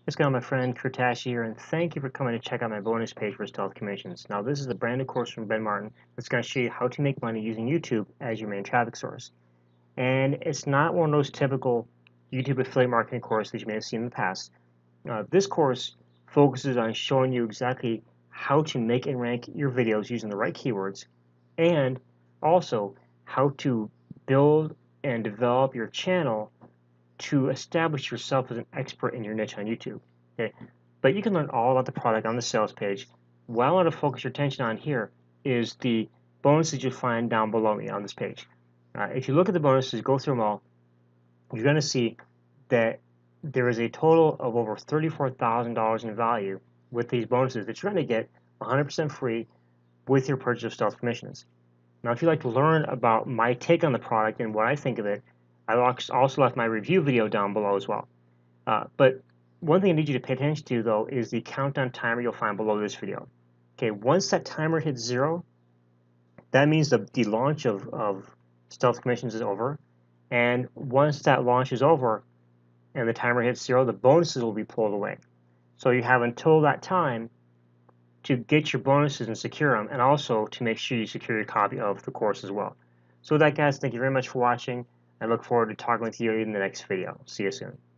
What's going on, my friend Tasche here, and thank you for coming to check out my bonus page for stealth commissions. Now, this is a brand new course from Ben Martin that's going to show you how to make money using YouTube as your main traffic source. And it's not one of those typical YouTube affiliate marketing courses that you may have seen in the past. This course focuses on showing you exactly how to make and rank your videos using the right keywords, and also how to build and develop your channel to establish yourself as an expert in your niche on YouTube. Okay, but you can learn all about the product on the sales page. What I want to focus your attention on here is the bonuses you'll find down below me on this page. If you look at the bonuses, go through them all, you're going to see that there is a total of over $34,000 in value with these bonuses that you're going to get 100% free with your purchase of stealth commissions. Now, if you'd like to learn about my take on the product and what I think of it, I also left my review video down below as well. But one thing I need you to pay attention to, though, is the countdown timer you'll find below this video. Okay, once that timer hits 0, that means the launch of stealth commissions is over. And once that launch is over and the timer hits 0, the bonuses will be pulled away. So you have until that time to get your bonuses and secure them, and also to make sure you secure your copy of the course as well. So with that, guys, thank you very much for watching. I look forward to talking with you in the next video. See you soon.